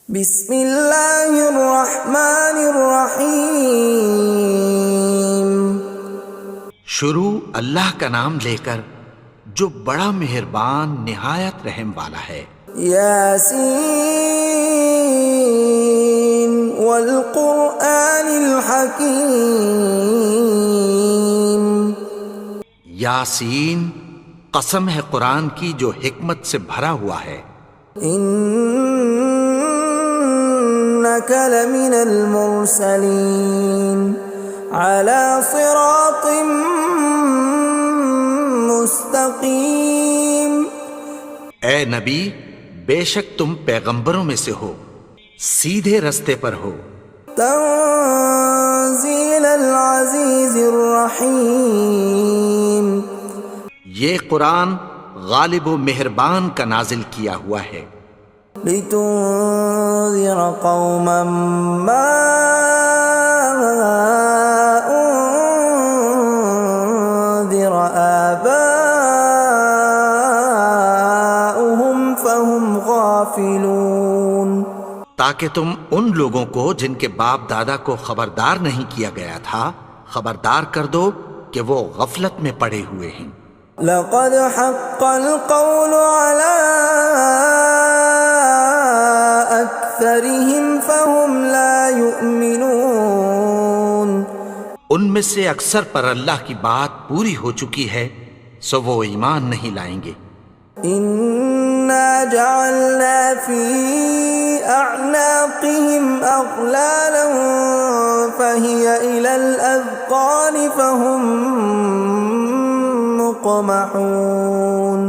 بسم اللہ الرحمن الرحیم۔ شروع اللہ کا نام لے کر جو بڑا مہربان نہایت رحم والا ہے۔ یاسین والقرآن الحکیم۔ یاسین، قسم ہے قرآن کی جو حکمت سے بھرا ہوا ہے۔ انک لمن المرسلین علی صراط مستقیم۔ اے نبی، بے شک تم پیغمبروں میں سے ہو، سیدھے رستے پر ہو۔ تنزیل العزیز الرحیم۔ یہ قرآن غالب و مہربان کا نازل کیا ہوا ہے۔ لتنذر قوما ما انذر آباؤهم فهم غافلون۔ تاکہ تم ان لوگوں کو جن کے باپ دادا کو خبردار نہیں کیا گیا تھا خبردار کر دو کہ وہ غفلت میں پڑے ہوئے ہیں۔ لقد حق القول على أكثرهم فهم لا يؤمنون۔ ان میں سے اکثر پر اللہ کی بات پوری ہو چکی ہے سو وہ ایمان نہیں لائیں گے۔ إنا جعلنا في أعناقهم أغلالا فهي إلى الأذقان فهم مقمحون۔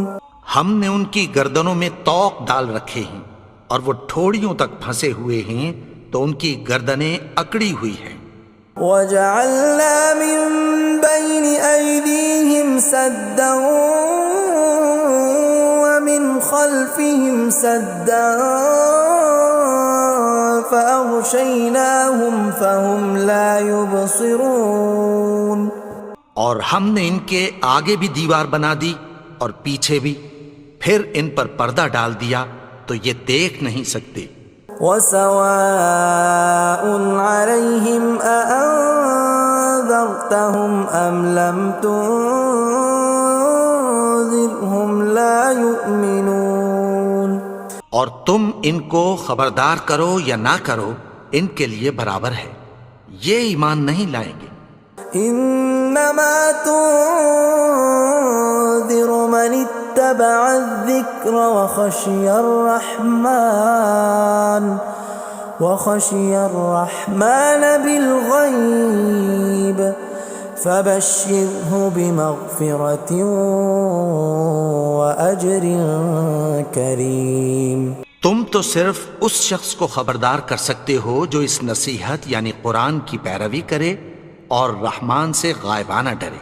ہم نے ان کی گردنوں میں طوق ڈال رکھے ہیں اور وہ ٹھوڑیوں تک پھنسے ہوئے ہیں تو ان کی گردنیں اکڑی ہوئی ہیں۔ وَجَعَلْنَا مِن بَيْنِ أَيْدِيهِمْ سَدًّا وَمِنْ خَلْفِهِمْ سَدًّا فَأَغْشَيْنَاهُمْ فَهُمْ لَا يُبْصِرُونَ۔ اور ہم نے ان کے آگے بھی دیوار بنا دی اور پیچھے بھی، پھر ان پر پردہ ڈال دیا تو یہ دیکھ نہیں سکتے۔ وَسَوَاءٌ عَلَيْهِمْ أَأَنذَرْتَهُمْ أَمْ لَمْ تُنذِرْهُمْ لَا يُؤْمِنُونَ۔ اور تم ان کو خبردار کرو یا نہ کرو ان کے لیے برابر ہے، یہ ایمان نہیں لائیں گے۔ انما تنذر من اتبع الذکر وخشی الرحمن بالغیب فبشرہ بمغفرۃ واجر کریم۔ تم تو صرف اس شخص کو خبردار کر سکتے ہو جو اس نصیحت یعنی قرآن کی پیروی کرے اور رحمان سے غائبانہ ڈرے،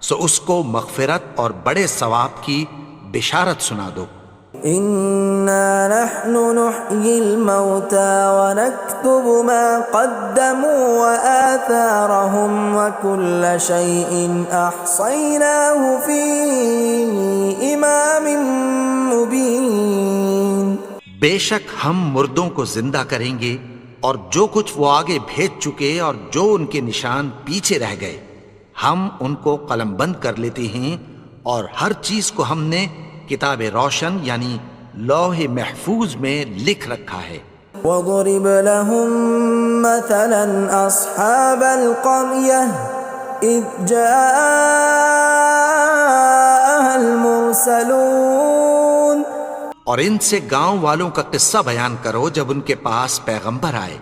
سو اس کو مغفرت اور بڑے ثواب کی بشارت سنا دو۔ اِنَّا نَحْنُ نُحْيِي الْمَوْتَى وَنَكْتُبُ مَا قَدَّمُوا وَآثَارَهُمْ وَكُلَّ شَيْءٍ أَحْصَيْنَاهُ فِي إِمَامٍ مُبِينٍ۔ بے شک ہم مردوں کو زندہ کریں گے اور جو کچھ وہ آگے بھیج چکے اور جو ان کے نشان پیچھے رہ گئے ہم ان کو قلم بند کر لیتے ہیں، اور ہر چیز کو ہم نے کتاب روشن یعنی لوح محفوظ میں لکھ رکھا ہے۔ وَضُرِبْ لَهُم مَّثَلًا أَصْحَابَ الْقَرْيَةِ إِذْ جَاءَهَا الْمُرْسَلُونَ۔ اور ان سے گاؤں والوں کا قصہ بیان کرو جب ان کے پاس پیغمبر آئے۔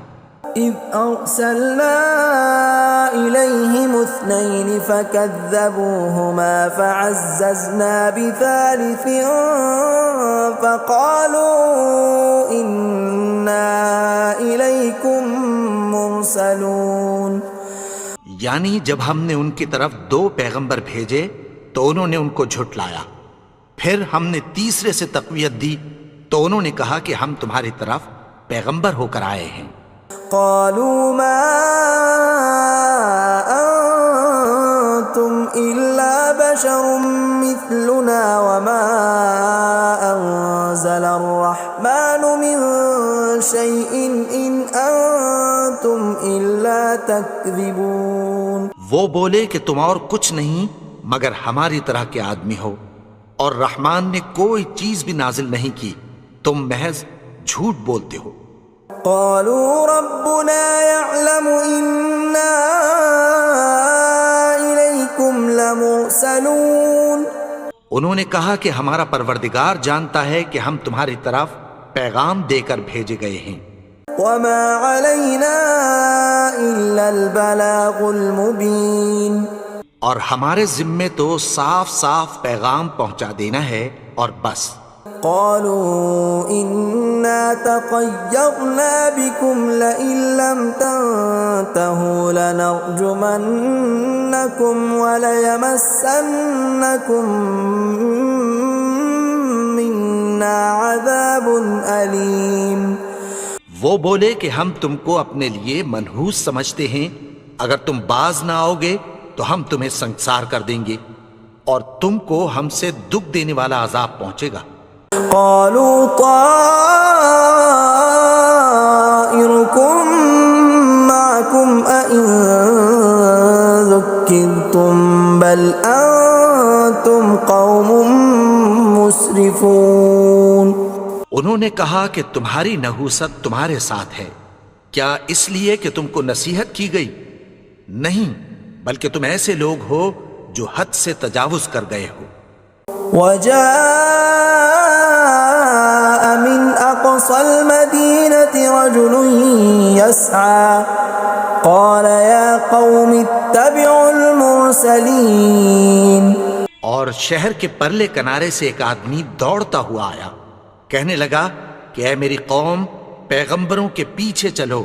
إِذْ أَرْسَلْنَا إِلَيْهِمُ اثْنَيْنِ فَكَذَّبُوهُمَا فَعَزَّزْنَا بِثَالِثٍ فَقَالُوا إِنَّا إِلَيْكُمْ مُرْسَلُونَ۔ یعنی جب ہم نے ان کی طرف دو پیغمبر بھیجے تو انہوں نے ان کو جھٹلایا، پھر ہم نے تیسرے سے تقویت دی تو انہوں نے کہا کہ ہم تمہاری طرف پیغمبر ہو کر آئے ہیں۔ قالوا ما انتم الا بشر مثلنا وما انزل الرحمن من شيء إن أنتم إلا تكذبون. وہ بولے کہ تم اور کچھ نہیں مگر ہماری طرح کے آدمی ہو، اور رحمان نے کوئی چیز بھی نازل نہیں کی، تم محض جھوٹ بولتے ہو. قالوا ربنا يعلم إنا إليكم لمرسلون. انہوں نے کہا کہ ہمارا پروردگار جانتا ہے کہ ہم تمہاری طرف پیغام دے کر بھیجے گئے ہیں. وما علينا إلا البلاغ المبين. اور ہمارے ذمے تو صاف صاف پیغام پہنچا دینا ہے اور بس. قالوا إنا تطيرنا بكم لئن لم تنتهوا لنرجمنكم وليمسنكم منا عذاب أليم. وہ بولے کہ ہم تم کو اپنے لیے منحوس سمجھتے ہیں، اگر تم باز نہ آؤ گے تو ہم تمہیں سنسار کر دیں گے اور تم کو ہم سے دکھ دینے والا عذاب پہنچے گا. قالوا طائركم معكم أئن ذكرتم بل أنتم قوم مسرفون. انہوں نے کہا کہ تمہاری نحوست تمہارے ساتھ ہے، کیا اس لیے کہ تم کو نصیحت کی گئی؟ نہیں، بلکہ تم ایسے لوگ ہو جو حد سے تجاوز کر گئے ہو. وجاء من أقصى المدينة رجل يسعى قال يا قوم اتبعوا المرسلين. اور شہر کے پرلے کنارے سے ایک آدمی دوڑتا ہوا آیا، کہنے لگا کہ اے میری قوم، پیغمبروں کے پیچھے چلو.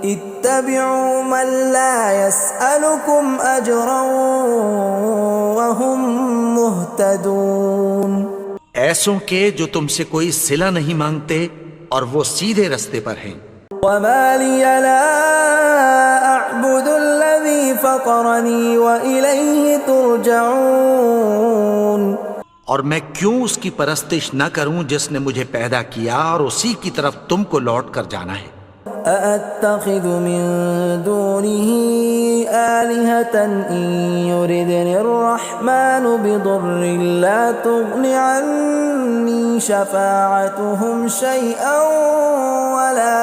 اتبعوا من لا يسألكم أجرا وهم مهتدون. ایسوں کے جو تم سے کوئی صلہ نہیں مانگتے اور وہ سیدھے رستے پر ہیں. وما لي لا أعبد الذي فطرني وإليه ترجعون. اور میں کیوں اس کی پرستش نہ کروں جس نے مجھے پیدا کیا اور اسی کی طرف تم کو لوٹ کر جانا ہے. أأتخذ من دونه آلهة إن يردني الرحمن بضر لا تغن عني شفاعتهم شيئا ولا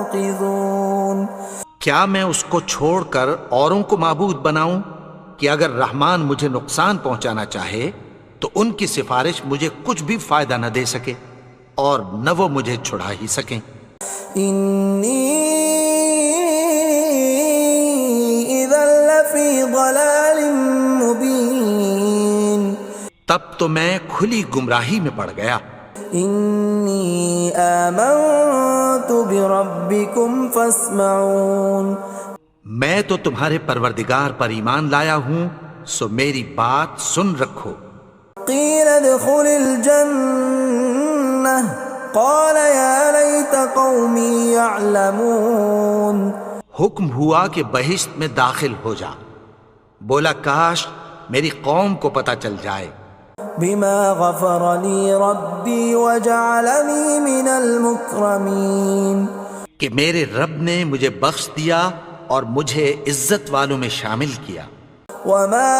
ينقذون. کیا میں اس کو چھوڑ کر اوروں کو معبود بناؤں کہ اگر رحمان مجھے نقصان پہنچانا چاہے تو ان کی سفارش مجھے کچھ بھی فائدہ نہ دے سکے اور نہ وہ مجھے چھڑا ہی سکیں. إني إذا لفي ضلال مبين. تب تو میں کھلی گمراہی میں پڑ گیا. إني آمنت بربكم فاسمعون. میں تو تمہارے پروردگار پر ایمان لایا ہوں، سو میری بات سن رکھو. قيل ادخل الجنة قال يا ليت قومي يعلمون. حکم ہوا کہ بہشت میں داخل ہو جا. بولا کاش میری قوم کو پتہ چل جائے. بما غفر لي ربي وجعلني من المكرمين. کہ میرے رب نے مجھے بخش دیا اور مجھے عزت والوں میں شامل کیا. وما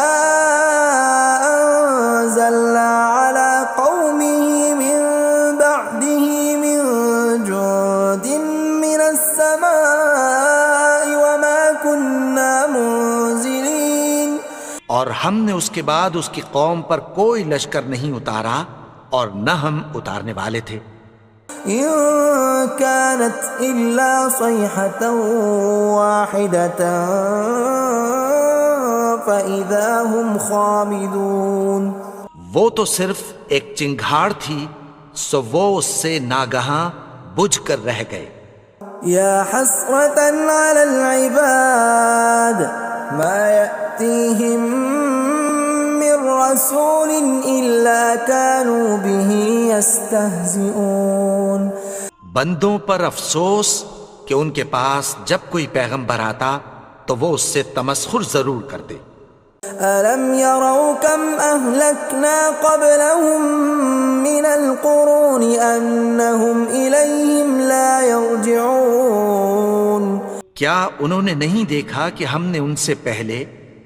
أنزلنا على قومه من بعده من جند من السماء وما كنا منزلين. اور ہم نے اس کے بعد اس کی قوم پر کوئی لشکر نہیں اتارا اور نہ ہم اتارنے والے تھے. إن كانت إلا صيحة واحدة فإذا هم خامدون. وہ تو صرف ایک چنگھاڑ تھی، سو وہ اس سے ناگہاں بجھ کر رہ گئے. يا حسرة على العباد ما يأتيهم من رسول إلا كانوا به يستهزئون. بندوں پر افسوس کہ ان کے پاس جب کوئی پیغمبر آتا تو وہ اس سے تمسخر ضرور کرتے. أَلَمْ يَرَوْا كَمْ أَهْلَكْنَا قَبْلَهُمْ مِنَ الْقُرُونِ أَنَّهُمْ إِلَيْهِمْ لَا يَرْجِعُونَ کیا انہوں نے نہیں دیکھا کہ ہم نے ان سے پہلے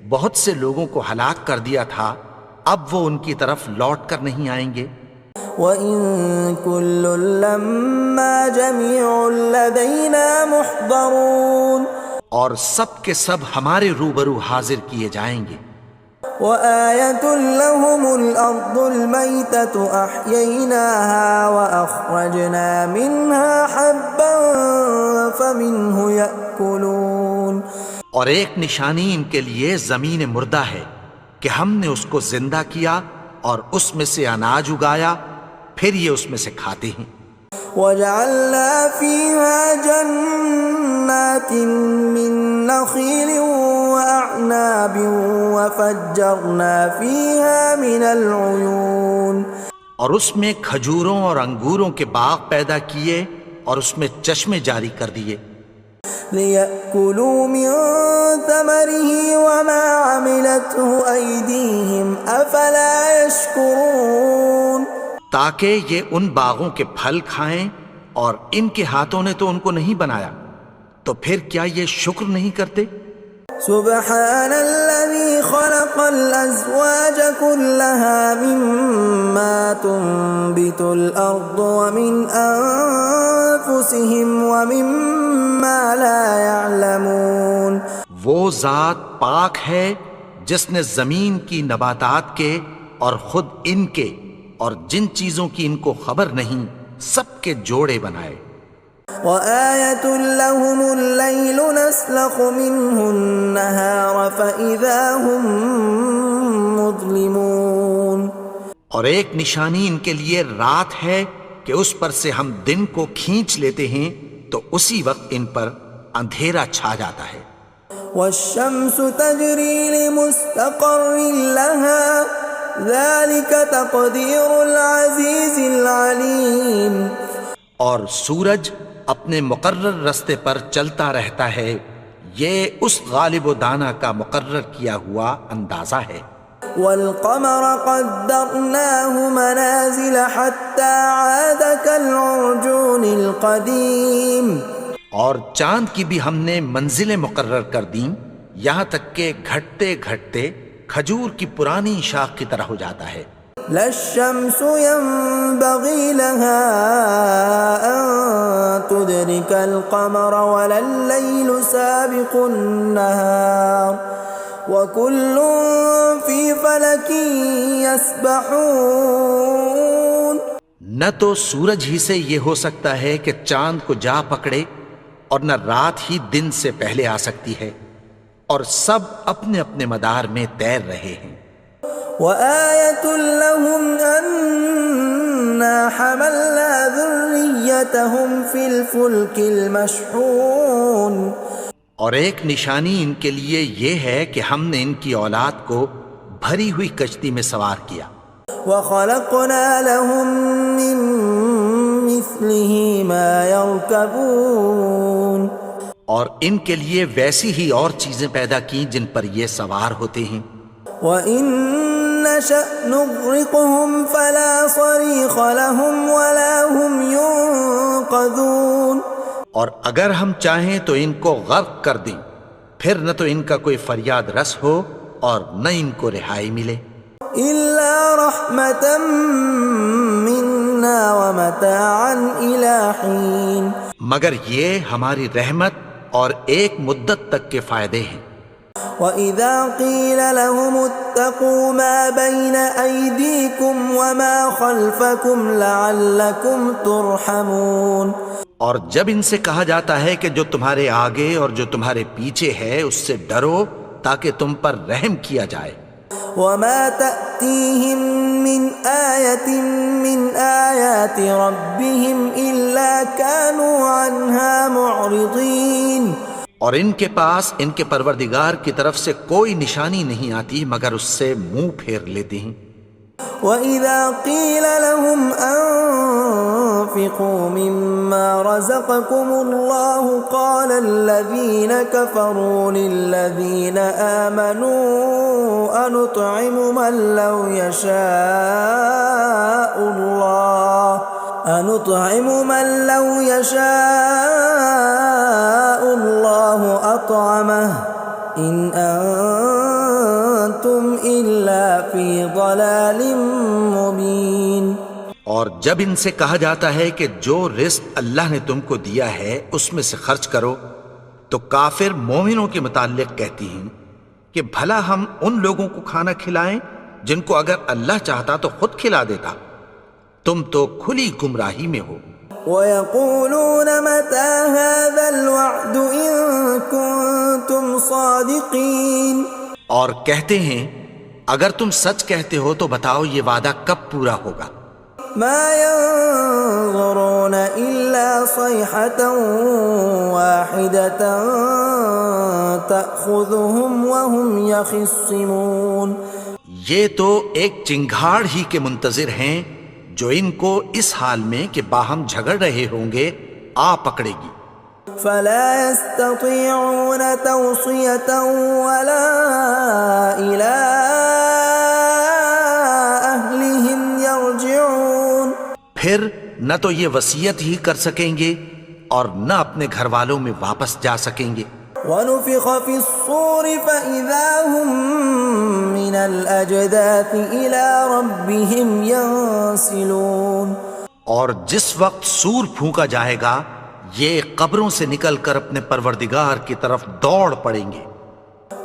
بہت سے لوگوں کو ہلاک کر دیا تھا، اب وہ ان کی طرف لوٹ کر نہیں آئیں گے؟ وَإِن كُلٌّ لَّمَّا جَمِيعٌ لَّدَيْنَا مُحْضَرُونَ اور سب کے سب ہمارے روبرو حاضر کیے جائیں گے۔ وَآيَةٌ لَّهُمُ الْأَرْضُ الْمَيْتَةُ أَحْيَيْنَاهَا وَأَخْرَجْنَا مِنْهَا حَبًّا فَمِنْهُ يَأْكُلُونَ اور ایک نشانی ان کے لیے زمین مردہ ہے کہ ہم نے اس کو زندہ کیا اور اس میں سے اناج اگایا، پھر یہ اس میں سے کھاتے ہیں۔ وَجَعَلْنَا فِيهَا جَنَّاتٍ مِّن نَّخِيلٍ وَأَعْنَابٍ وَفَجَّرْنَا فِيهَا مِنَ الْعُيُونِ اور اس میں کھجوروں اور انگوروں کے باغ پیدا کیے اور اس میں چشمے جاری کر دیے، لِيَأْكُلُوا مِن ثَمَرِهِ وَمَا عَمِلَتْهُ أَيْدِيهِمْ أَفَلَا يَشْكُرُونَ تاکہ یہ ان باغوں کے پھل کھائیں، اور ان کے ہاتھوں نے تو ان کو نہیں بنایا، تو پھر کیا یہ شکر نہیں کرتے؟ سبحان الذي خلق الأزواج كلها مما تنبت الأرض ومن أنفسهم ومما لا يعلمون وہ ذات پاک ہے جس نے زمین کی نباتات کے اور خود ان کے اور جن چیزوں کی ان کو خبر نہیں سب کے جوڑے بنائے۔ وَآيَةٌ لَّهُمُ اللَّيْلُ نَسْلَخُ مِنْهُ النَّهَارَ فَإِذَا هُمْ مُظْلِمُونَ اور ایک نشانی ان کے لیے رات ہے کہ اس پر سے ہم دن کو کھینچ لیتے ہیں تو اسی وقت ان پر اندھیرا چھا جاتا ہے۔ وَالشَّمْسُ تَجْرِي لِمُسْتَقَرٍّ لَّهَا ذَلِكَ تَقْدِيرُ الْعَزِيزِ الْعَلِيمِ اور سورج اپنے مقرر رستے پر چلتا رہتا ہے، یہ اس غالب و دانا کا مقرر کیا ہوا اندازہ ہے۔ وَالْقَمَرَ قَدَّرْنَاهُ مَنَازِلَ حَتَّى عَادَ كَالْعُرْجُونِ الْقَدِيمِ اور چاند کی بھی ہم نے منزلیں مقرر کر دیں، یہاں تک کہ گھٹتے گھٹتے کھجور کی پرانی شاخ کی طرح ہو جاتا ہے۔ لا الشمس ينبغي لها أن تدرك القمر ولا الليل سابق النهار وكل في فلك يسبحون نہ تو سورج ہی سے یہ ہو سکتا ہے کہ چاند کو جا پکڑے، اور نہ رات ہی دن سے پہلے آ سکتی ہے، اور سب اپنے اپنے مدار میں تیر رہے ہیں۔ وَآيَةٌ لَّهُمْ أَنَّا حَمَلْنَا ذُرِّيَّتَهُمْ فِي الْفُلْكِ الْمَشْحُونِ اور ایک نشانی ان کے لیے یہ ہے کہ ہم نے ان کی اولاد کو بھری ہوئی کشتی میں سوار کیا۔ وَخَلَقْنَا لَهُم مِّن مِّثْلِهِ مَا يَرْكَبُونَ اور ان کے لیے ویسی ہی اور چیزیں پیدا کی جن پر یہ سوار ہوتے ہیں۔ وَإِن نَّشَأْ نُغْرِقْهُمْ فَلَا صَرِيخَ لَهُمْ وَلَا هُمْ يُنقَذُونَ اور اگر ہم چاہیں تو ان کو غرق کر دیں، پھر نہ تو ان کا کوئی فریاد رس ہو اور نہ ان کو رہائی ملے۔ إِلَّا رَحْمَةً مِّنَّا وَمَتَاعًا إِلَىٰ حِينٍ مگر یہ ہماری رحمت اور ایک مدت تک کے فائدے ہیں۔ وَإِذَا قِيلَ لَهُمُ اتَّقُوا مَا بَيْنَ أَيْدِيكُمْ وَمَا خَلْفَكُمْ لَعَلَّكُمْ تُرْحَمُونَ اور جب ان سے کہا جاتا ہے کہ جو تمہارے آگے اور جو تمہارے پیچھے ہے اس سے ڈرو تاکہ تم پر رحم کیا جائے۔ وَمَا تَأْتِيهِم مِّنْ آيَةٍ مِّنْ آيَاتِ رَبِّهِمْ إِلَّا كَانُوا عَنْهَا مُعْرِضِينَ اور ان کے پاس ان کے پروردگار کی طرف سے کوئی نشانی نہیں آتی مگر اس سے منہ پھیر لیتے ہیں۔ وَإِذَا قِيلَ لَهُمْ وأنفقوا مما رزقكم الله قال الذين كفروا للذين آمنوا أنطعم من لو يشاء الله أطعمه إن أنتم إلا في ضلال مبين۔ اور جب ان سے کہا جاتا ہے کہ جو رزق اللہ نے تم کو دیا ہے اس میں سے خرچ کرو، تو کافر مومنوں کے متعلق کہتی ہیں کہ بھلا ہم ان لوگوں کو کھانا کھلائیں جن کو اگر اللہ چاہتا تو خود کھلا دیتا، تم تو کھلی گمراہی میں ہو۔ وَيَقُولُونَ مَتَى هَذَا الْوَعْدُ إِن كُنتُمْ صَادِقِينَ، اور کہتے ہیں اگر تم سچ کہتے ہو تو بتاؤ یہ وعدہ کب پورا ہوگا۔ مَا يَنظُرُونَ إِلَّا صَيْحَةً وَاحِدَةً تَأْخُذُهُمْ وَهُمْ يَخِصِّمُونَ، یہ تو ایک چنگھاڑ ہی کے منتظر ہیں جو ان کو اس حال میں کہ باہم جھگڑ رہے ہوں گے آ پکڑے گی۔ فَلَا يَسْتَطِيعُونَ تَوْصِيَةً وَلَا إِلَىٰ أَهْلِهِمْ يَرْجِعُونَ، پھر نہ تو یہ وصیت ہی کر سکیں گے اور نہ اپنے گھر والوں میں واپس جا سکیں گے۔ وَنُفِخَ فِي الصُّورِ فَإِذَا هُم مِّنَ الْأَجْدَاثِ إِلَىٰ رَبِّهِمْ يَنسِلُونَ، اور جس وقت سور پھونکا جائے گا یہ قبروں سے نکل کر اپنے پروردگار کی طرف دوڑ پڑیں گے۔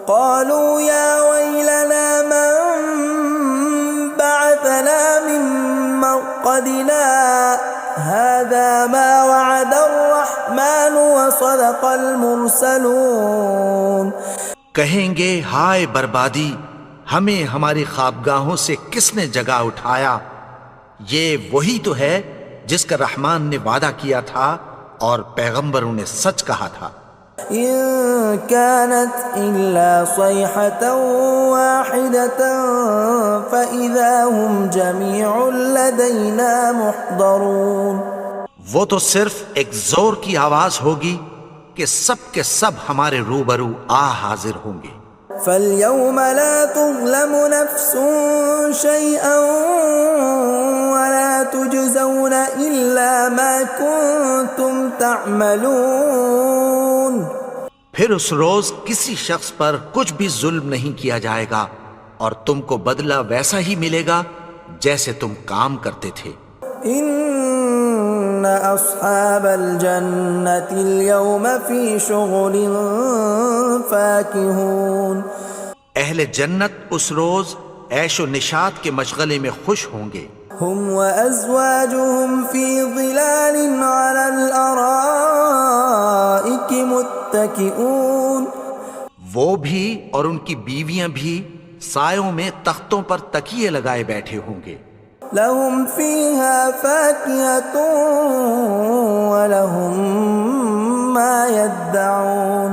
قالوا يا ويلنا من بعثنا من مرقدنا هذا ما وعد الرحمن وصدق المرسلون، کہیں گے ہائے بربادی، ہمیں ہماری خوابگاہوں سے کس نے جگا اٹھایا، یہ وہی تو ہے جس کا رحمان نے وعدہ کیا تھا اور پیغمبروں نے سچ کہا تھا۔ إن كانت إلا صيحة واحدة فإذا هم جميع لدينا محضرون، وہ تو صرف ایک زور کی آواز ہوگی کہ سب کے سب ہمارے روبرو آ حاضر ہوں گے۔ فاليوم لا تظلم نفس شيئا ولا تجزون إلا ما كنتم تعملون، پھر اس روز کسی شخص پر کچھ بھی ظلم نہیں کیا جائے گا اور تم کو بدلہ ویسا ہی ملے گا جیسے تم کام کرتے تھے۔ ان اصحاب الجنة اليوم في شغل فاكهون، اہل جنت اس روز عیش و نشاط کے مشغلے میں خوش ہوں گے۔ هم وازواجهم في ظلال على الارائك متكئون، وہ بھی اور ان کی بیویاں بھی سایوں میں تختوں پر تکیے لگائے بیٹھے ہوں گے۔ لهم فيها فاكهة ولهم ما يدعون،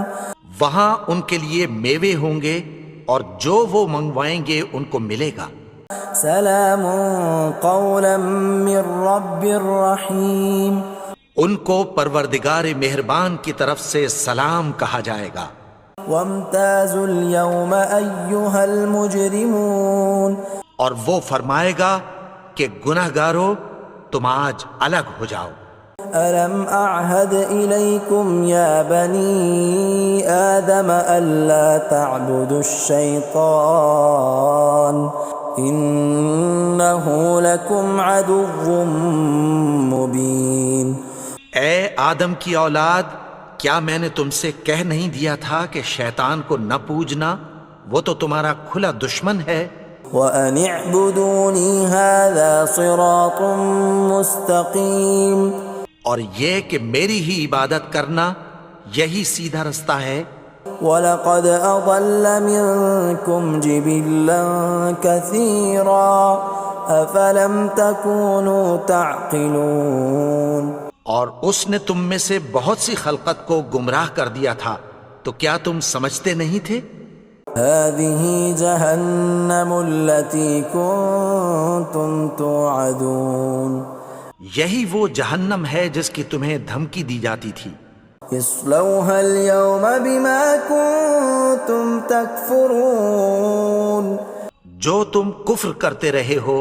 وہاں ان کے لیے میوے ہوں گے اور جو وہ منگوائیں گے ان کو ملے گا۔ سلام قولا من رب رحیم، ان کو پروردگار مہربان کی طرف سے سلام کہا جائے گا۔ وامتازوا اليوم ایھا المجرمون، اور وہ فرمائے گا کہ گنہگارو تم آج الگ ہو جاؤ۔ ألم أعهد إليكم يا بني آدم ألا تعبدوا الشيطان إنه لكم عدو مبين، اے آدم کی اولاد، کیا میں نے تم سے کہہ نہیں دیا تھا کہ شیطان کو نہ پوجنا، وہ تو تمہارا کھلا دشمن ہے۔ وَأَنِ اعْبُدُونِي هَذَا صِرَاطٌ مُسْتَقِيمٌ، اور یہ کہ میری ہی عبادت کرنا یہی سیدھا رستہ ہے۔ وَلَقَدْ أَضَلَّ مِنْكُمْ جِبِلًّا كَثِيرًا أَفَلَمْ تَكُونُوا تَعْقِلُونَ، اور اس نے تم میں سے بہت سی خلقت کو گمراہ کر دیا تھا، تو کیا تم سمجھتے نہیں تھے؟ هَذِهِ جَهَنَّمُ الَّتِي كُنْتُمْ تُوعَدُونَ، یہی وہ جہنم ہے جس کی تمہیں دھمکی دی جاتی تھی. اصلوها اليوم بما كنتم تكفرون. جو تم کفر کرتے رہے ہو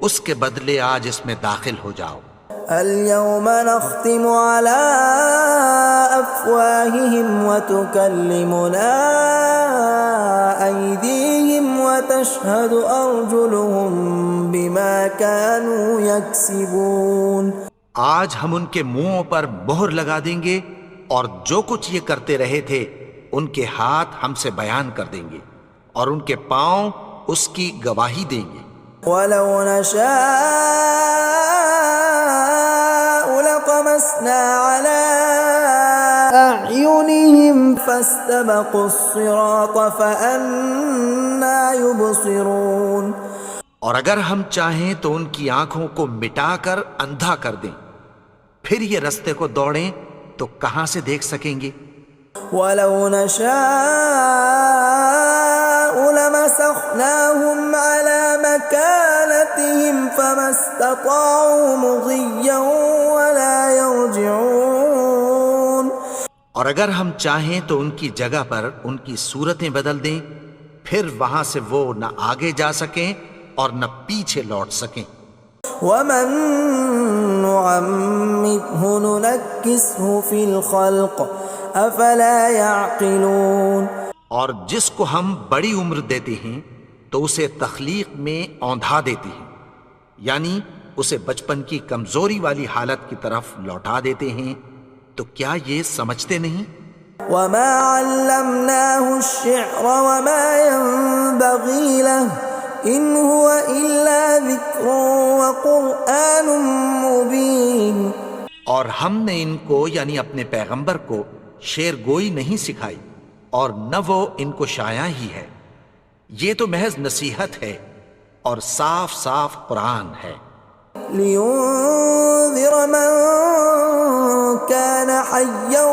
اس کے بدلے آج اس میں داخل ہو جاؤ. اليوم نختم على أفواههم وتكلمنا أيديهم وتشهد أرجلهم بما كانوا يكسبون. آج ہم ان کے منہوں پر مہر لگا دیں گے اور جو کچھ یہ کرتے رہے تھے ان کے ہاتھ ہم سے بیان کر دیں گے اور ان کے پاؤں اس کی گواہی دیں گے. ولو نشاء لطمسنا على أعينهم فاستبقوا الصراط فأنى يبصرون. اور اگر ہم چاہیں تو ان کی آنکھوں کو مٹا کر اندھا کر دیں، پھر یہ رستے کو دوڑیں تو کہاں سے دیکھ سکیں گے. ولو نشاء لمسخناهم على مكانتهم فما استطاعوا مضيا ولا يرجعون. اور اگر ہم چاہیں تو ان کی جگہ پر ان کی صورتیں بدل دیں، پھر وہاں سے وہ نہ آگے جا سکیں اور نہ پیچھے لوٹ سکیں. ومن نعمره ننكسه في الخلق افلا يعقلون. اور جس کو ہم بڑی عمر دیتے ہیں تو اسے تخلیق میں اوندھا دیتے ہیں، یعنی اسے بچپن کی کمزوری والی حالت کی طرف لوٹا دیتے ہیں. تو کیا یہ سمجھتے نہیں؟ وما علمناه الشعر وما ينبغي له ان هو الا ذکر وقرآن مبین. اور ہم نے ان کو یعنی اپنے پیغمبر کو شعر گوئی نہیں سکھائی اور نہ وہ ان کو شایع ہی ہے، یہ تو محض نصیحت ہے اور صاف صاف قرآن ہے. لينذر من كان حيا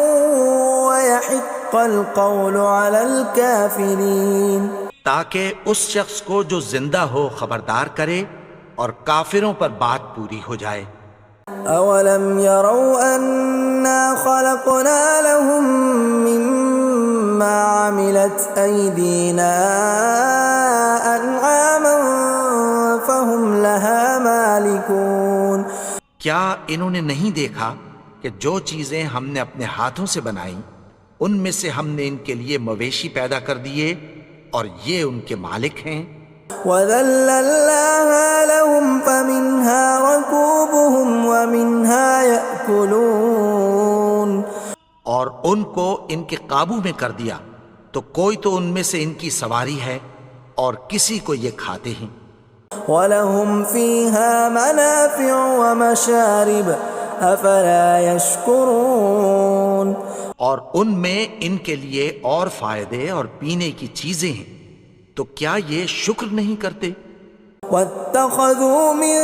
ويحق القول على الكافرين. تاکہ اس شخص کو جو زندہ ہو خبردار کرے اور کافروں پر بات پوری ہو جائے. اولم يروا انا خلقنا لهم مما عملت ايدينا انعاما فهم لها مالكون. کیا انہوں نے نہیں دیکھا کہ جو چیزیں ہم نے اپنے ہاتھوں سے بنائیں ان میں سے ہم نے ان کے لیے مویشی پیدا کر دیے اور یہ ان کے مالک ہیں. وَذَلَّلْنَاهَا لَهُمْ فَمِنْهَا رَكُوبُهُمْ وَمِنْهَا يَأْكُلُونَ. اور ان کو ان کے قابو میں کر دیا تو کوئی تو ان میں سے ان کی سواری ہے اور کسی کو یہ کھاتے ہیں. وَلَهُمْ فِيهَا مَنَافِعُ وَمَشَارِبُ أَفَلَا يَشْكُرُونَ. اور ان میں ان کے لیے اور فائدے اور پینے کی چیزیں ہیں، تو کیا یہ شکر نہیں کرتے؟ وَاتَّخَذُوا مِن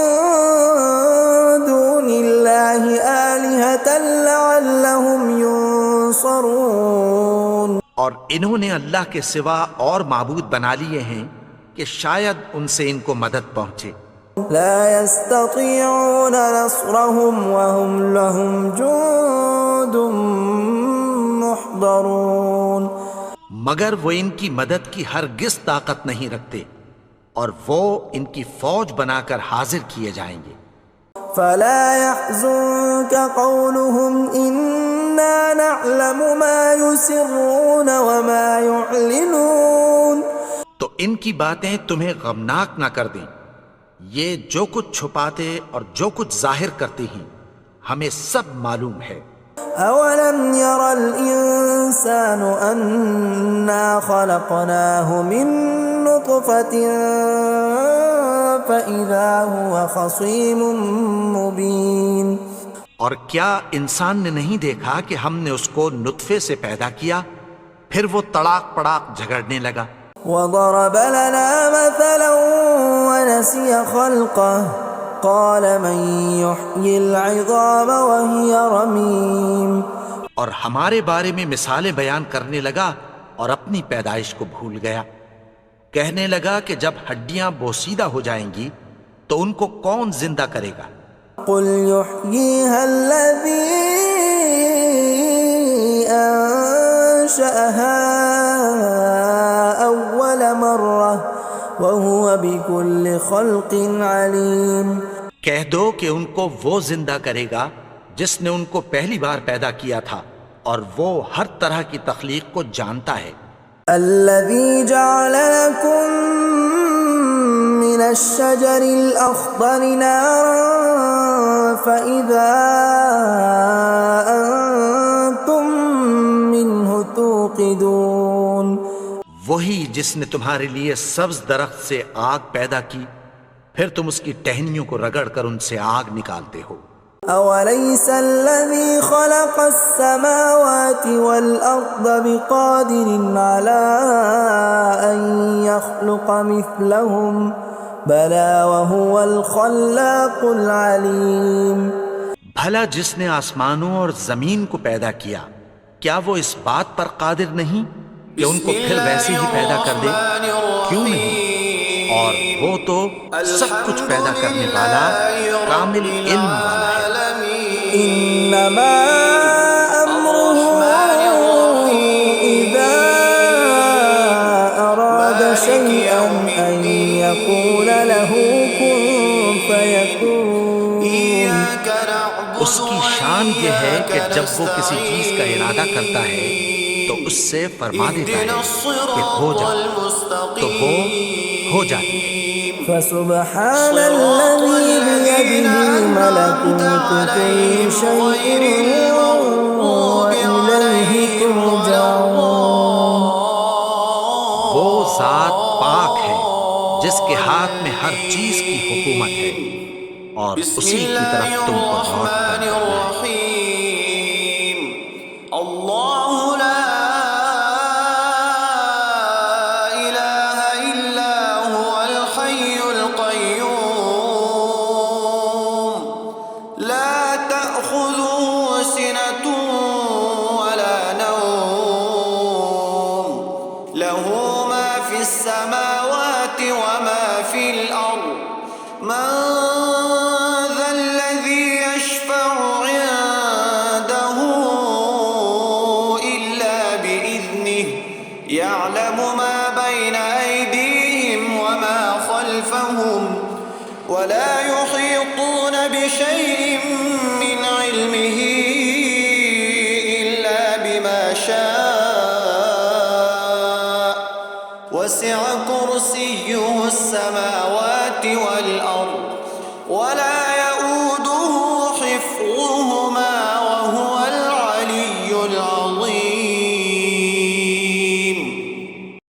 دُونِ اللَّهِ آلِهَةً لَعَلَّهُمْ يُنصَرُونَ. اور انہوں نے اللہ کے سوا اور معبود بنا لیے ہیں کہ شاید ان سے ان کو مدد پہنچے. لا يستطيعون نصرهم وهم لهم جند محضرون. مگر وہ ان کی مدد کی ہرگز طاقت نہیں رکھتے اور وہ ان کی فوج بنا کر حاضر کیے جائیں گے. فلا يحزنك قولهم إنا نعلم ما يسرون وما يعلنون. تو ان کی باتیں تمہیں غمناک نہ کر دیں، یہ جو کچھ چھپاتے اور جو کچھ ظاہر کرتے ہیں ہمیں سب معلوم ہے. أولم ير الإنسان أنا خلقناه من نطفة فإذا هو خصيم مبين. اور کیا انسان نے نہیں دیکھا کہ ہم نے اس کو نطفے سے پیدا کیا پھر وہ تڑاک پڑاک جھگڑنے لگا. وضرب لنا مثلا ونسي خلقه قال من يحيي العظام وهي رميم. اور ہمارے بارے میں مثالیں بیان کرنے لگا اور اپنی پیدائش کو بھول گیا. کہنے لگا کہ جب ہڈیاں بوسیدہ ہو جائیں گی تو ان کو کون زندہ کرے گا قل يحييها الذي أنشأها أول مرة وهو بكل خلق عليم. کہہ دو کہ ان کو وہ زندہ کرے گا جس نے ان کو پہلی بار پیدا کیا تھا اور وہ ہر طرح کی تخلیق کو جانتا ہے. الذي جعل لكم من الشجر الأخضر نارا فإذا أنتم منه توقدون. وہی جس نے تمہارے لیے سبز درخت سے آگ پیدا کی پھر تم اس کی ٹہنیوں کو رگڑ کر ان سے آگ نکالتے ہو. أوليس الذي خلق السماوات والأرض بقادر على أن يخلق مثلهم بلى وهو الخلاق العليم. بھلا جس نے آسمانوں اور زمین کو پیدا کیا کیا وہ اس بات پر قادر نہیں کہ ان کو پھر ویسے ہی پیدا کر دے؟ کیوں نہیں؟ اور وہ تو سب کچھ پیدا کرنے والا کامل علم والا ہے. إنما أمره إذا أراد شيئا أن يقول له كن فيكون. اس کی شان یہ ہے کہ جب وہ کسی چیز کا ارادہ کرتا ہے تو اس سے فرما دیتا ہے کہ ہو جا تو وہ ہو جاتی ہے. فسبحان الذي بيده ملكوت كل شيء وإليه ترجعون. وہ ذات پاک ہے جس کے ہاتھ میں ہر چیز کی حکومت ہے اور اسی کی طرف تم کو لوٹ کر جانا ہے. اللہ لا الہ الا هو الحی القیوم لا تأخذه سنة ولا نوم له ما في السماوات وما في الأرض من ذا الذي يشفع عنده إلا بإذنه يعلم ما بين أيديهم وما خلفهم ولا يحيطون بشيء من علمه إلا بما شاء وسع كرسيه السماوات والأرض